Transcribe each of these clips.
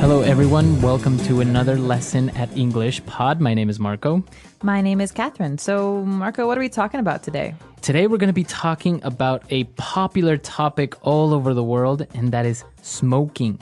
Hello everyone, welcome to another lesson at English Pod. My name is Marco. My name is Catherine. So, Marco, what are we talking about today? Today we're going to be talking about a popular topic all over the world, and that is smoking.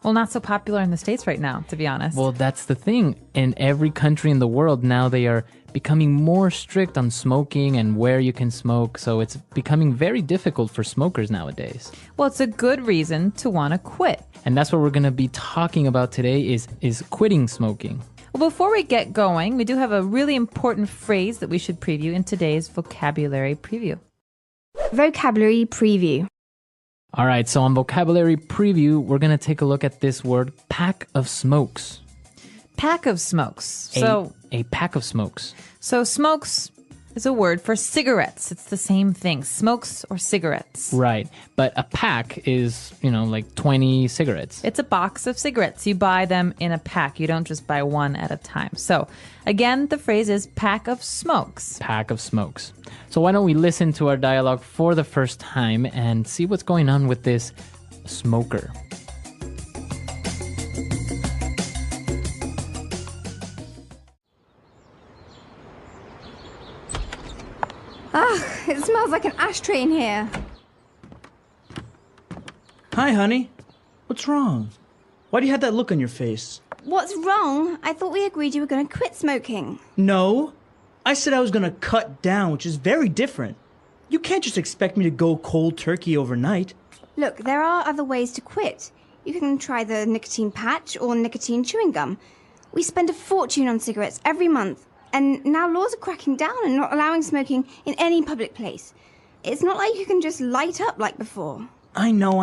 Well, not so popular in the States right now, to be honest. Well, that's the thing. In every country in the world now, they are becoming more strict on smoking and where you can smoke. So it's becoming very difficult for smokers nowadays. Well, it's a good reason to want to quit. And that's what we're going to be talking about today is quitting smoking. Well, before we get going, we do have a really important phrase that we should preview in today's vocabulary preview. Vocabulary preview. All right, so on vocabulary preview, we're going to take a look at this word, pack of smokes. Pack of smokes. A pack of smokes. So smokes is a word for cigarettes. It's the same thing, smokes or cigarettes. Right, but a pack is, like 20 cigarettes. It's a box of cigarettes. You buy them in a pack. You don't just buy one at a time. So again, the phrase is pack of smokes. Pack of smokes. So why don't we listen to our dialogue for the first time and see what's going on with this smoker. It smells like an ashtray in here. Hi, honey. What's wrong? Why do you have that look on your face? What's wrong? I thought we agreed you were going to quit smoking. No. I said I was going to cut down, which is very different. You can't just expect me to go cold turkey overnight. Look, there are other ways to quit. You can try the nicotine patch or nicotine chewing gum. We spend a fortune on cigarettes every month. And now laws are cracking down and not allowing smoking in any public place. It's not like you can just light up like before. I know.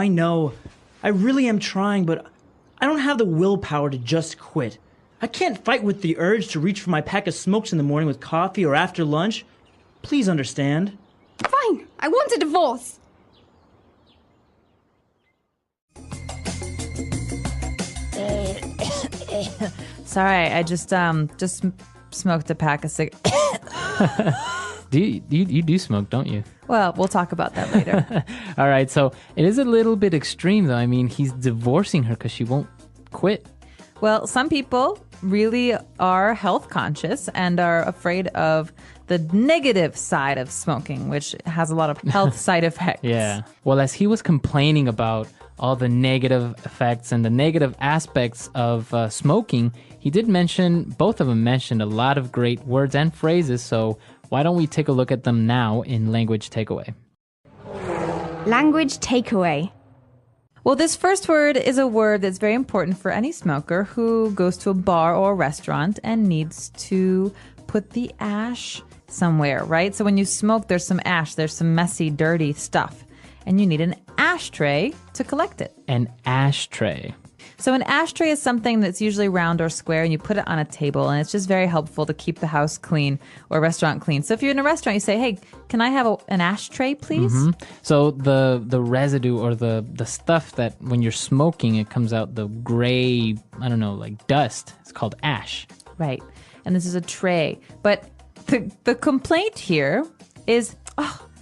I really am trying, but I don't have the willpower to just quit. I can't fight with the urge to reach for my pack of smokes in the morning with coffee or after lunch. Please understand. Fine, I want a divorce. Sorry, I just smoked a pack of cigarettes. You do smoke, don't you? Well, we'll talk about that later. All right, so it is a little bit extreme, though. I mean, he's divorcing her because she won't quit. Well, some people really are health conscious and are afraid of the negative side of smoking, which has a lot of health side effects. Yeah. Well, as he was complaining about all the negative effects and the negative aspects of smoking, he did mention, both of them mentioned a lot of great words and phrases, so why don't we take a look at them now in Language Takeaway? Language takeaway. Well, this first word is a word that's very important for any smoker who goes to a bar or a restaurant and needs to put the ash somewhere, right? So when you smoke, there's some ash, there's some messy, dirty stuff, and you need an ashtray to collect it. An ashtray. So an ashtray is something that's usually round or square, and you put it on a table, and it's just very helpful to keep the house clean or restaurant clean. So if you're in a restaurant, you say, hey, can I have an ashtray, please? Mm-hmm. So the residue or the stuff that when you're smoking, it comes out the gray, I don't know, like dust. It's called ash. Right. And this is a tray. But the complaint here is,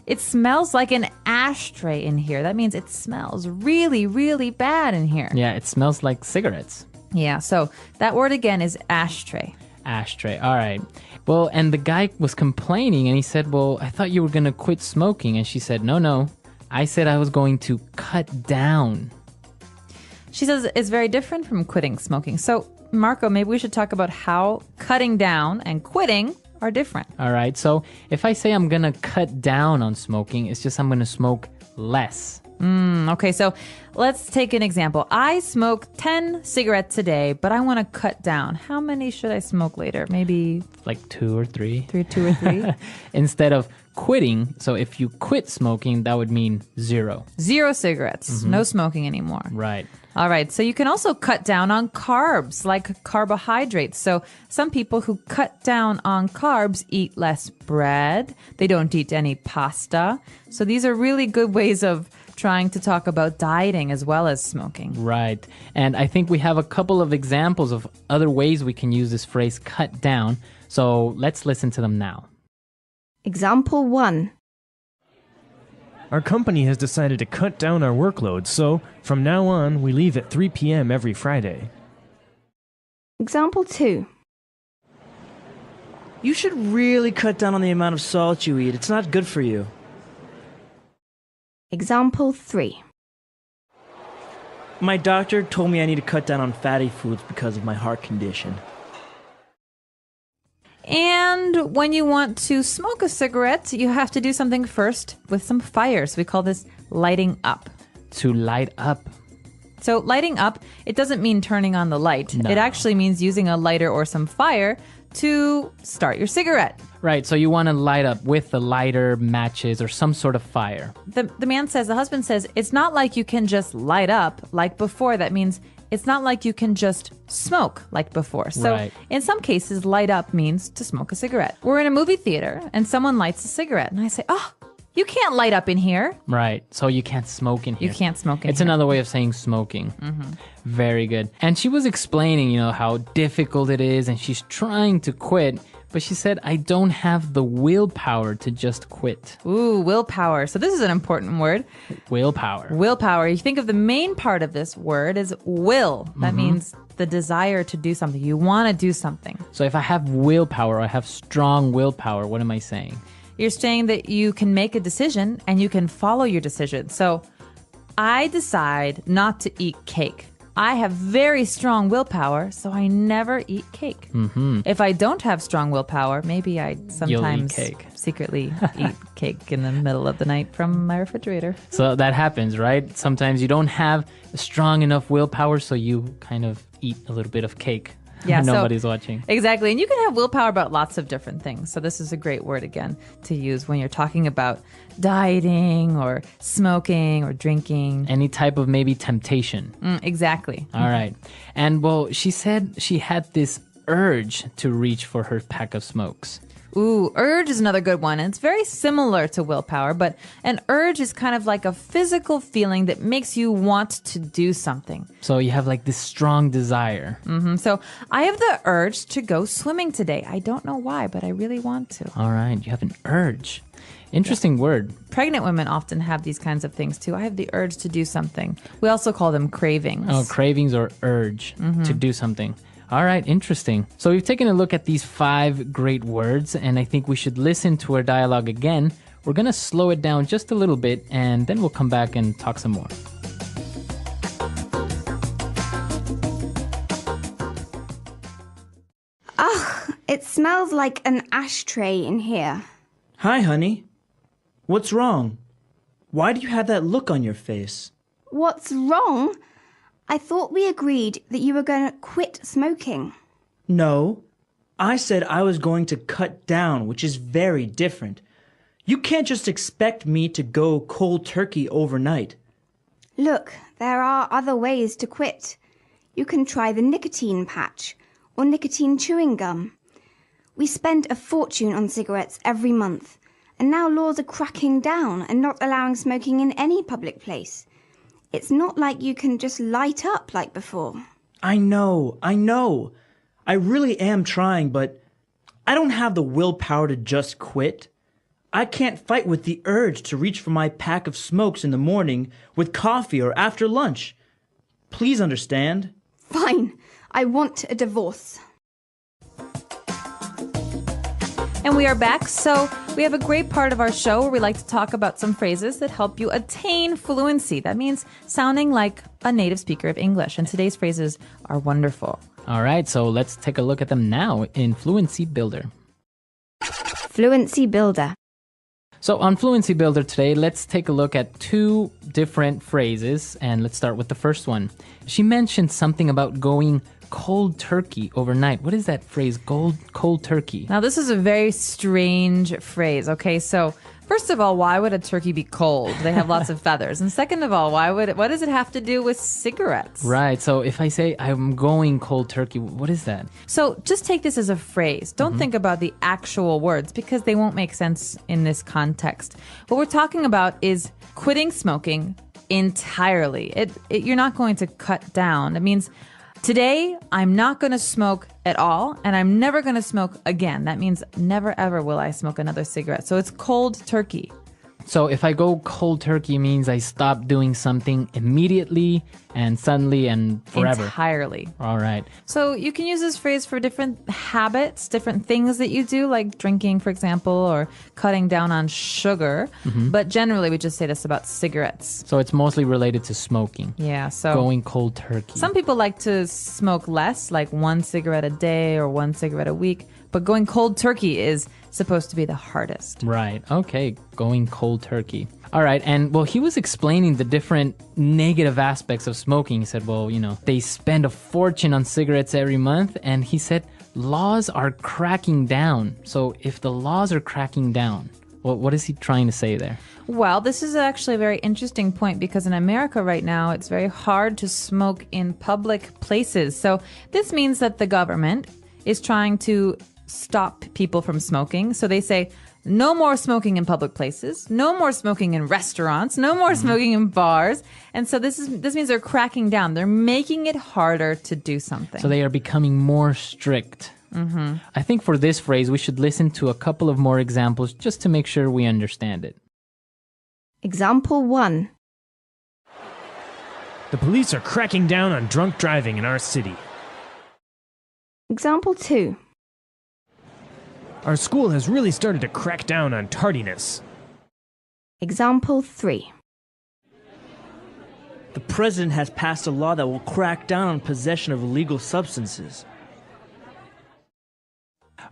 it smells like an ashtray in here. That means it smells really, really bad in here. Yeah, it smells like cigarettes. Yeah, so that word again is ashtray. Ashtray. All right. Well, and the guy was complaining and he said, well, I thought you were going to quit smoking. And she said, no. I said I was going to cut down. She says it's very different from quitting smoking. So, Marco, maybe we should talk about how cutting down and quitting are different. All right. So if I say I'm going to cut down on smoking, it's just I'm going to smoke less. Okay, so let's take an example. I smoke 10 cigarettes a day, but I want to cut down. How many should I smoke later? Maybe like 2 or 3. 2 or 3. Instead of quitting, so if you quit smoking, that would mean 0. 0 cigarettes. Mm-hmm. No smoking anymore. Right. All right, so you can also cut down on carbs, like carbohydrates. So some people who cut down on carbs eat less bread. They don't eat any pasta. So these are really good ways of trying to talk about dieting as well as smoking. Right. And I think we have a couple of examples of other ways we can use this phrase cut down. So let's listen to them now. Example 1. Our company has decided to cut down our workload, so from now on, we leave at 3 p.m. every Friday. Example 2. You should really cut down on the amount of salt you eat. It's not good for you. Example 3. My doctor told me I need to cut down on fatty foods because of my heart condition. And when you want to smoke a cigarette, you have to do something first with some fire. So we call this lighting up. To light up. So lighting up, it doesn't mean turning on the light. No. It actually means using a lighter or some fire to start your cigarette. Right, so you want to light up with the lighter, matches, or some sort of fire. The husband says, it's not like you can just light up like before. That means it's not like you can just smoke like before. So Right. in some cases, light up means to smoke a cigarette. We're in a movie theater and someone lights a cigarette. And I say, oh, you can't light up in here. Right, so you can't smoke in here. You can't smoke in It's here. another way of saying smoking. Very good. And she was explaining, how difficult it is, and she's trying to quit, but she said, I don't have the willpower to just quit. Ooh, willpower. So this is an important word. Willpower. Willpower. You think of the main part of this word as will. That means the desire to do something. You want to do something. So if I have willpower, I have strong willpower, what am I saying? You're saying that you can make a decision and you can follow your decision. So I decide not to eat cake. I have very strong willpower, so I never eat cake. If I don't have strong willpower, maybe I sometimes cake. secretly eat cake in the middle of the night from my refrigerator. So that happens, right? Sometimes you don't have strong enough willpower, so you kind of eat a little bit of cake. Yeah, when so- nobody's watching. Exactly. And you can have willpower about lots of different things. So this is a great word, again, to use when you're talking about dieting or smoking or drinking. Any type of maybe temptation. Exactly. All right. And well, she said she had this urge to reach for her pack of smokes. Ooh, urge is another good one. And it's very similar to willpower, but an urge is kind of like a physical feeling that makes you want to do something. So you have like this strong desire. So I have the urge to go swimming today. I don't know why, but I really want to. All right. You have an urge. Interesting word. Pregnant women often have these kinds of things too. I have the urge to do something. We also call them cravings. Oh, cravings or urge to do something. All right, interesting. So we've taken a look at these 5 great words, and I think we should listen to our dialogue again. We're going to slow it down just a little bit, and then we'll come back and talk some more. It smells like an ashtray in here. Hi, honey. What's wrong? Why do you have that look on your face? What's wrong? I thought we agreed that you were going to quit smoking. No, I said I was going to cut down, which is very different. You can't just expect me to go cold turkey overnight. Look, there are other ways to quit. You can try the nicotine patch or nicotine chewing gum. We spend a fortune on cigarettes every month, and now laws are cracking down and not allowing smoking in any public place. It's not like you can just light up like before. I know. I really am trying, but I don't have the willpower to just quit. I can't fight with the urge to reach for my pack of smokes in the morning with coffee or after lunch. Please understand. Fine, I want a divorce. And we are back. So we have a great part of our show where we like to talk about some phrases that help you attain fluency. That means sounding like a native speaker of English. And today's phrases are wonderful. All right, so let's take a look at them now in Fluency Builder. Fluency Builder. So on Fluency Builder today, let's take a look at 2 different phrases, and let's start with the first one. She mentioned something about going cold turkey overnight. What is that phrase, cold turkey? Now, this is a very strange phrase. Okay, so first of all, why would a turkey be cold? They have lots of feathers. And second of all, what does it have to do with cigarettes? Right, so if I say I'm going cold turkey, what is that? So just take this as a phrase. Don't think about the actual words because they won't make sense in this context. What we're talking about is quitting smoking entirely. You're not going to cut down. It means today, I'm not going to smoke at all, and I'm never going to smoke again. That means never, ever will I smoke another cigarette. So it's cold turkey. So if I go cold turkey means I stop doing something immediately and suddenly and forever. Entirely. All right. So you can use this phrase for different habits, different things that you do, like drinking, for example, or cutting down on sugar. But generally, we just say this about cigarettes. So it's mostly related to smoking. Yeah, so Going cold turkey. some people like to smoke less, like one cigarette a day or one cigarette a week. But going cold turkey is supposed to be the hardest. Right. Okay. Going cold turkey. All right. And well, he was explaining the different negative aspects of smoking. He said, well, they spend a fortune on cigarettes every month. And he said, laws are cracking down. So if the laws are cracking down, what is he trying to say there? Well, this is actually a very interesting point because in America right now, it's very hard to smoke in public places. So this means that the government is trying to stop people from smoking. So they say, no more smoking in public places, no more smoking in restaurants, no more smoking in bars. And so this means they're cracking down. They're making it harder to do something. So they are becoming more strict. I think for this phrase, we should listen to a couple of more examples just to make sure we understand it. Example 1. The police are cracking down on drunk driving in our city. Example 2. Our school has really started to crack down on tardiness. Example 3. The president has passed a law that will crack down on possession of illegal substances.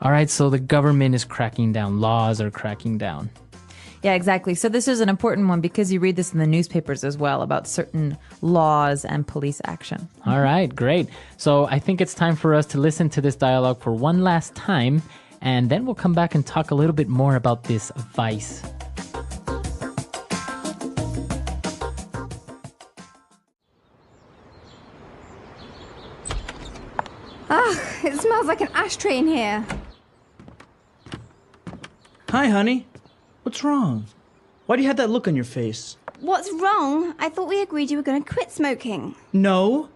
All right, so the government is cracking down. Laws are cracking down. Yeah, exactly. So this is an important one because you read this in the newspapers as well about certain laws and police action. All right, great. So I think it's time for us to listen to this dialogue for one last time, and then we'll come back and talk a little bit more about this vice. It smells like an ashtray in here. Hi, honey. What's wrong? Why do you have that look on your face? What's wrong? I thought we agreed you were going to quit smoking. No.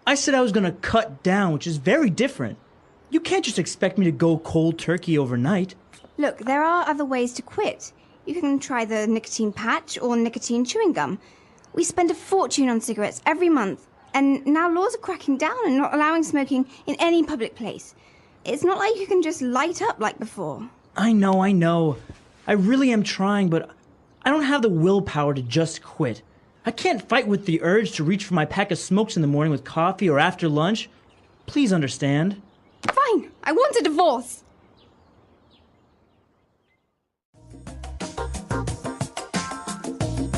I said I was going to cut down, which is very different. You can't just expect me to go cold turkey overnight. Look, there are other ways to quit. You can try the nicotine patch or nicotine chewing gum. We spend a fortune on cigarettes every month, and now laws are cracking down and not allowing smoking in any public place. It's not like you can just light up like before. I know. I really am trying, but I don't have the willpower to just quit. I can't fight with the urge to reach for my pack of smokes in the morning with coffee or after lunch. Please understand. Fine, I want a divorce.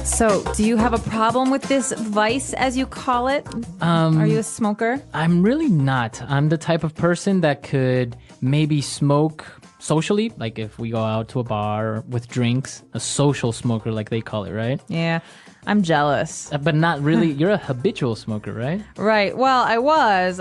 So, do you have a problem with this vice, as you call it? Are you a smoker? I'm really not. I'm the type of person that could maybe smoke socially, like if we go out to a bar with drinks, a social smoker like they call it, right? Yeah, I'm jealous. But not really. You're a habitual smoker, right? Right. Well,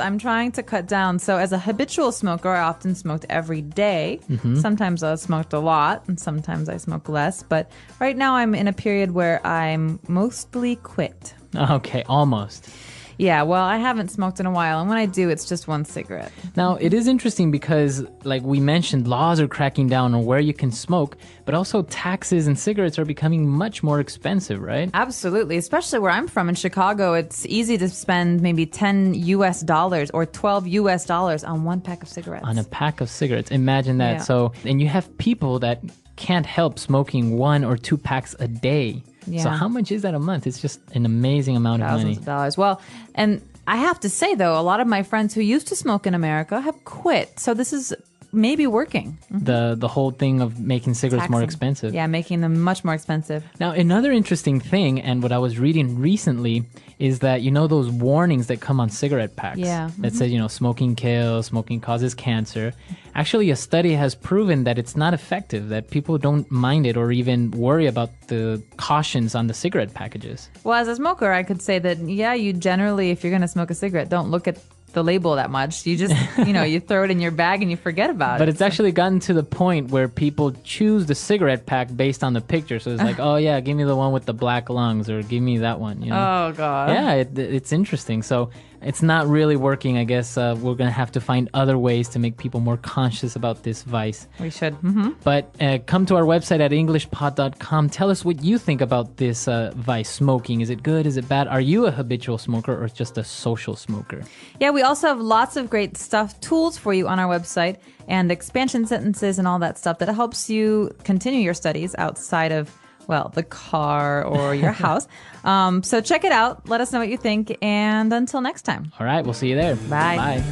I'm trying to cut down. So as a habitual smoker, I often smoked every day. Sometimes I smoked a lot and sometimes I smoke less. But right now I'm in a period where I'm mostly quit. Okay, almost. Yeah, well, I haven't smoked in a while, and when I do, it's just one cigarette. Now, it is interesting because, like we mentioned, laws are cracking down on where you can smoke, but also taxes and cigarettes are becoming much more expensive, right? Absolutely, especially where I'm from in Chicago. It's easy to spend maybe $10 or $12 on one pack of cigarettes. On a pack of cigarettes. Imagine that. Yeah. So, and you have people that can't help smoking 1 or 2 packs a day. Yeah. So how much is that a month? It's just an amazing amount of money. Thousands of dollars. Well, and I have to say, though, a lot of my friends who used to smoke in America have quit. So this is maybe working. The whole thing of making cigarettes more Taxing. expensive. Yeah, making them much more expensive. Now, another interesting thing, and what I was reading recently, is that, those warnings that come on cigarette packs Yeah. that says, smoking kills, smoking causes cancer. Actually, a study has proven that it's not effective, that people don't mind it or even worry about the cautions on the cigarette packages. Well, as a smoker, I could say that, yeah, you generally, if you're going to smoke a cigarette, don't look at the label that much. You just, you throw it in your bag and you forget about it. But it's actually gotten to the point where people choose the cigarette pack based on the picture. So it's like, oh yeah, give me the one with the black lungs, or give me that one. Oh, God. Yeah, it's interesting. So it's not really working. I guess we're going to have to find other ways to make people more conscious about this vice. We should. But come to our website at englishpod.com. Tell us what you think about this vice, smoking. Is it good? Is it bad? Are you a habitual smoker or just a social smoker? Yeah, we also have lots of great stuff, tools for you on our website, and expansion sentences and all that stuff that helps you continue your studies outside of, well, the car or your house. So check it out. Let us know what you think. And until next time. All right, we'll see you there. Bye. Bye.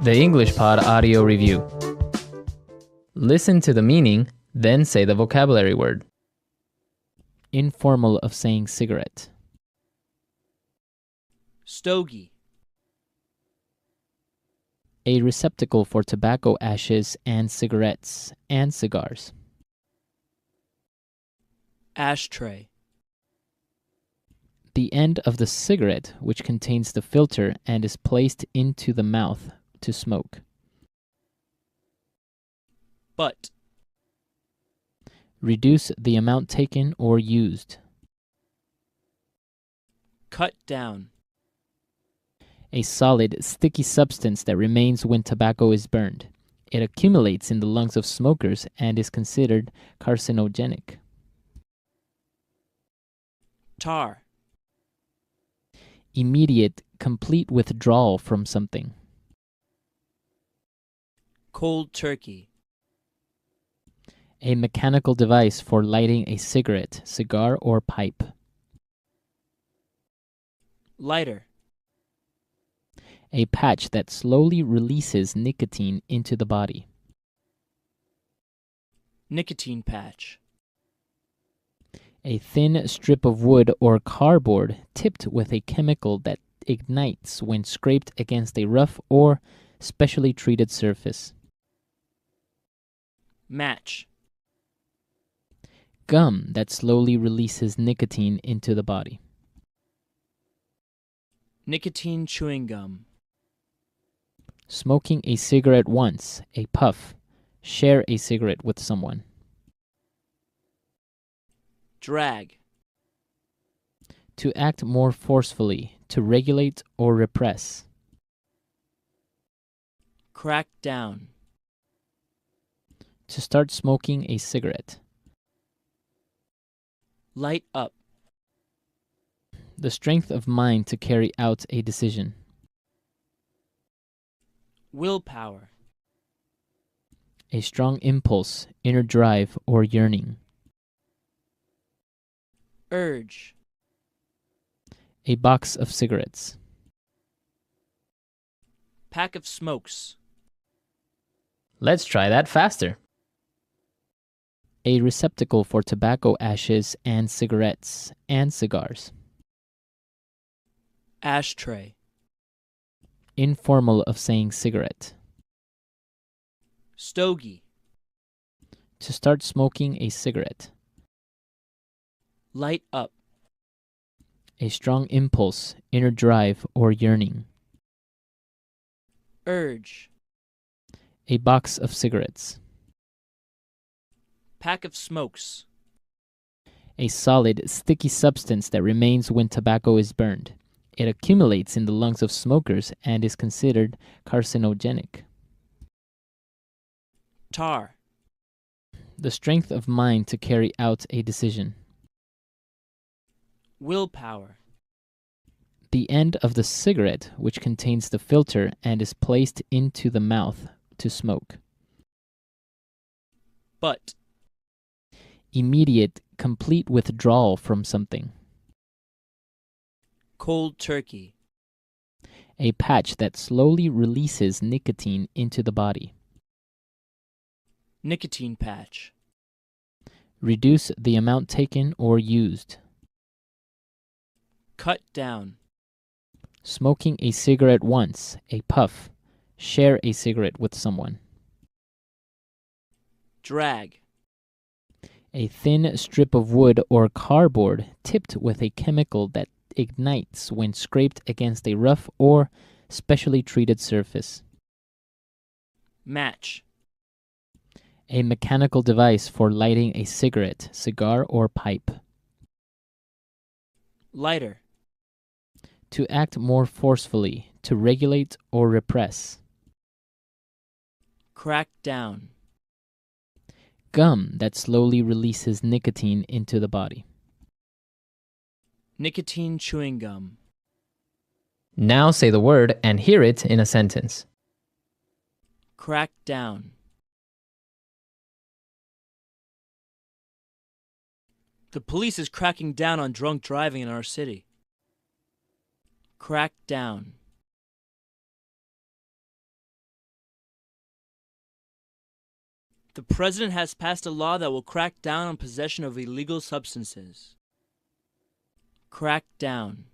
The English Pod Audio Review. Listen to the meaning, then say the vocabulary word. Informal of saying cigarette. Stogie. A receptacle for tobacco ashes and cigarettes and cigars. Ashtray. The end of the cigarette which contains the filter and is placed into the mouth to smoke. Butt. Reduce the amount taken or used. Cut down. A solid, sticky substance that remains when tobacco is burned. It accumulates in the lungs of smokers and is considered carcinogenic. Tar. Immediate, complete withdrawal from something. Cold turkey. A mechanical device for lighting a cigarette, cigar, or pipe. Lighter. A patch that slowly releases nicotine into the body. Nicotine patch. A thin strip of wood or cardboard tipped with a chemical that ignites when scraped against a rough or specially treated surface. Match. Gum that slowly releases nicotine into the body. Nicotine chewing gum. Smoking a cigarette once, a puff. Share a cigarette with someone. Drag. To act more forcefully, to regulate or repress. Crack down. To start smoking a cigarette. Light up. The strength of mind to carry out a decision. Willpower. A strong impulse, inner drive, or yearning. Urge. A box of cigarettes. Pack of smokes. Let's try that faster. A receptacle for tobacco ashes and cigarettes and cigars. Ashtray. Informal of saying cigarette. Stogie. To start smoking a cigarette. Light up. A strong impulse, inner drive, or yearning. Urge. A box of cigarettes. Pack of smokes. A solid, sticky substance that remains when tobacco is burned. It accumulates in the lungs of smokers and is considered carcinogenic. Tar. The strength of mind to carry out a decision. Willpower. The end of the cigarette which contains the filter and is placed into the mouth to smoke. Butt. Immediate, complete withdrawal from something. Cold turkey. A patch that slowly releases nicotine into the body. Nicotine patch. Reduce the amount taken or used. Cut down. Smoking a cigarette once, a puff. Share a cigarette with someone. Drag. A thin strip of wood or cardboard tipped with a chemical that ignites when scraped against a rough or specially treated surface. Match. A mechanical device for lighting a cigarette, cigar, or pipe. Lighter. To act more forcefully, to regulate or repress. Crack down. Gum that slowly releases nicotine into the body. Nicotine chewing gum. Now say the word and hear it in a sentence. Crack down. The police is cracking down on drunk driving in our city. Crack down. The president has passed a law that will crack down on possession of illegal substances. Crack down.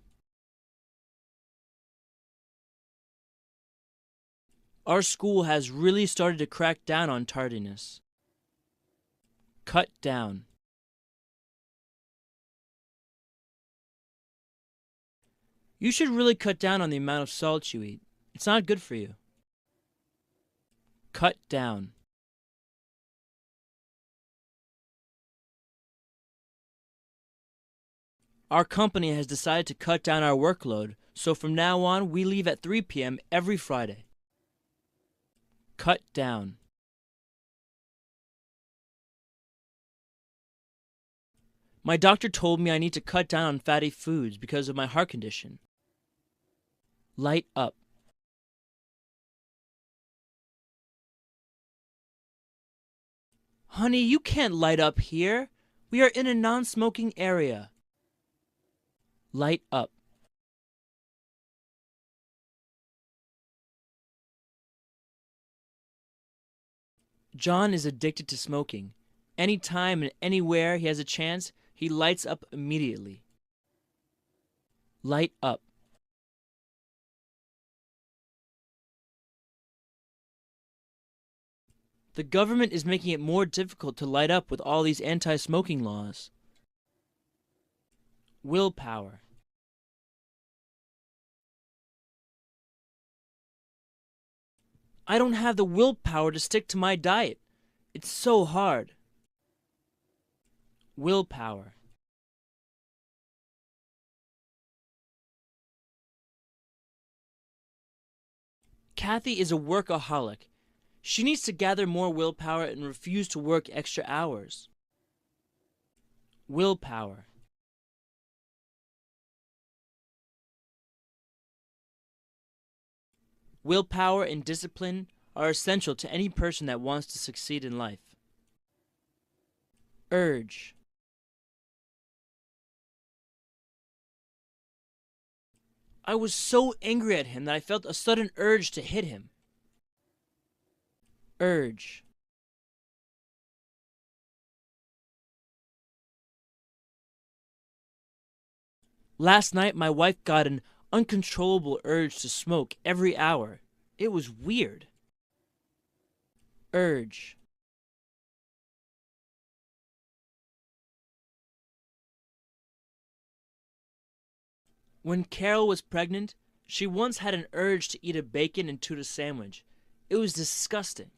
Our school has really started to crack down on tardiness. Cut down. You should really cut down on the amount of salt you eat. It's not good for you. Cut down. Our company has decided to cut down our workload, so from now on we leave at 3 p.m. every Friday. Cut down. My doctor told me I need to cut down on fatty foods because of my heart condition. Light up. Honey, you can't light up here. We are in a non-smoking area. Light up. John is addicted to smoking. Anytime and anywhere he has a chance, he lights up immediately. Light up. The government is making it more difficult to light up with all these anti-smoking laws. Willpower. I don't have the willpower to stick to my diet. It's so hard. Willpower. Kathy is a workaholic. She needs to gather more willpower and refuse to work extra hours. Willpower. Willpower and discipline are essential to any person that wants to succeed in life. Urge. I was so angry at him that I felt a sudden urge to hit him. Urge. Last night, my wife got an uncontrollable urge to smoke every hour. It was weird. Urge. When Carol was pregnant, she once had an urge to eat a bacon and tuna sandwich. It was disgusting.